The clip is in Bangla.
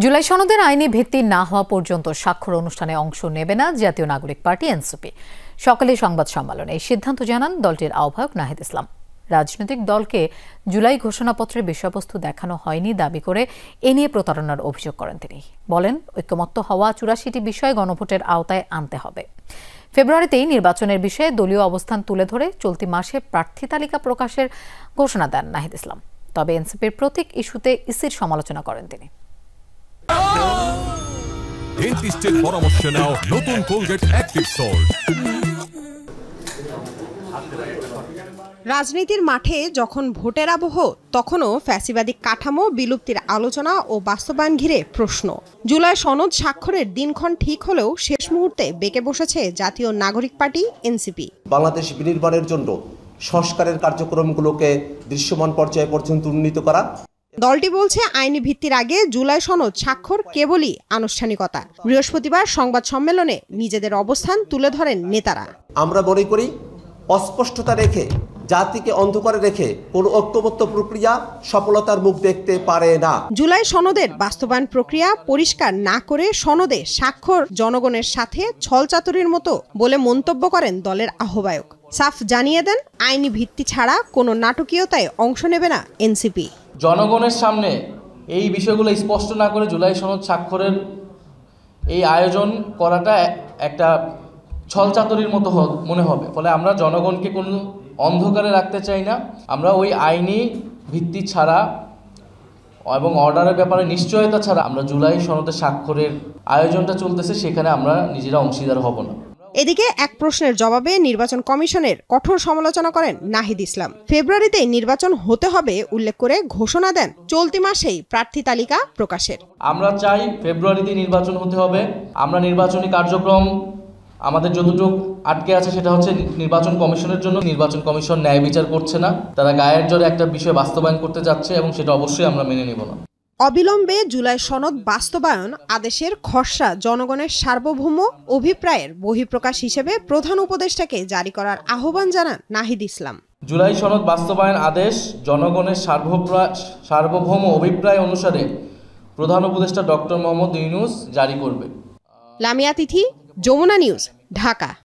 জুলাই সনদের আইনি ভিত্তি না হওয়া পর্যন্ত স্বাক্ষর অনুষ্ঠানে অংশ নেবে না জাতীয় নাগরিক পার্টি এনসিপি। সকালে সংবাদ সম্মেলনে এই সিদ্ধান্ত জানান দলটির আহ্বায়ক নাহিদ ইসলাম। রাজনৈতিক দলকে জুলাই ঘোষণাপত্রের বিষয়বস্তু দেখানো হয়নি দাবি করে এ নিয়ে প্রতারণার অভিযোগ করেন তিনি। বলেন, ঐক্যমত্য হওয়া ৮৪টি বিষয় গণভোটের আওতায় আনতে হবে। ফেব্রুয়ারিতেই নির্বাচনের বিষয়ে দলীয় অবস্থান তুলে ধরে চলতি মাসে প্রার্থী তালিকা প্রকাশের ঘোষণা দেন নাহিদ ইসলাম। তবে এনসিপির প্রতীক ইস্যুতে ইসির সমালোচনা করেন তিনি। ডেন্টিস্টের পরামর্শ নাও নতুন কোলগেট অ্যাক্টিভ সল্ট। রাজনীতির মাঠে যখন ভোটের আবহ, তখনও ফ্যাসিবাদী কাঠামো বিলুপ্তির আলোচনা ও বাস্তবায়ন ঘিরে প্রশ্ন। জুলাই সনদ স্বাক্ষরের দিনক্ষণ ঠিক হলেও শেষ মুহূর্তে বেঁকে বসেছে জাতীয় নাগরিক পার্টি এনসিপি। বাংলাদেশ বিনির্মাণের জন্য সংস্কারের কার্যক্রমগুলোকে দৃশ্যমান পর্যায়ে পর্যন্ত উন্নীত করা। দলটি বলছে, আইনি ভিত্তির আগে জুলাই সনদ স্বাক্ষর কেবলই আনুষ্ঠানিকতা। বৃহস্পতিবার সংবাদ সম্মেলনে নিজেদের অবস্থান তুলে ধরেন নেতারা। আমরা মনে করি, অস্পষ্টতা রেখে, জাতিকে অন্ধকারে রেখে কোনো ঐক্যবদ্ধ প্রক্রিয়া সফলতার মুখ দেখতে পারে না। জুলাই সনদের বাস্তবায়ন প্রক্রিয়া পরিষ্কার না করে সনদে স্বাক্ষর জনগণের সাথে ছলচাতুরির মতো বলে মন্তব্য করেন দলের আহ্বায়ক। সাফ জানিয়ে দেন, আইনি ভিত্তি ছাড়া কোনো নাটকীয়তায় অংশ নেবে না এনসিপি। জনগণের সামনে এই বিষয়গুলো স্পষ্ট না করে জুলাই সনদ স্বাক্ষরের এই আয়োজন করাটা একটা ছলচাতুরির মতো মনে হবে। ফলে আমরা জনগণকে কোনো অন্ধকারে রাখতে চাই না। আমরা ওই আইনি ভিত্তি ছাড়া এবং অর্ডারের ব্যাপারে নিশ্চয়তা ছাড়া আমরা জুলাই সনদে স্বাক্ষরের আয়োজনটা চলতেছে, সেখানে আমরা নিজেরা অংশীদার হব না। এদিকে এক প্রশ্নের জবাবে নির্বাচন কমিশনের কঠোর সমালোচনা করেন নাহিদ ইসলাম। ফেব্রুয়ারিতে নির্বাচন হতে হবে উল্লেখ করে ঘোষণা দেন চলতি মাসেই প্রার্থী তালিকা প্রকাশের। আমরা চাই ফেব্রুয়ারিতে নির্বাচন হতে হবে। আমরা নির্বাচনী কার্যক্রম আমাদের যতটুকু আটকে আছে সেটা হচ্ছে নির্বাচন কমিশনের জন্য। নির্বাচন কমিশন ন্যায় বিচার করছে না, তারা গায়ের জোরে একটা বিষয় বাস্তবায়ন করতে যাচ্ছে এবং সেটা অবশ্যই আমরা মেনে নেব না। অবিলম্বে জুলাই সনদ বাস্তবায়ন আদেশের খসড়া জনগণের সার্বভৌম অভিপ্রায়ের বহিঃপ্রকাশ হিসেবে প্রধান উপদেষ্টাকে জারি করার আহ্বান জানান নাহিদ ইসলাম। জুলাই সনদ বাস্তবায়ন আদেশ জনগণের সার্বভৌম অভিপ্রায় অনুসারে প্রধান উপদেষ্টা ডক্টর মোহাম্মদ ইউনূস জারি করবে। লামিয়া তিথি, যমুনা নিউজ, ঢাকা।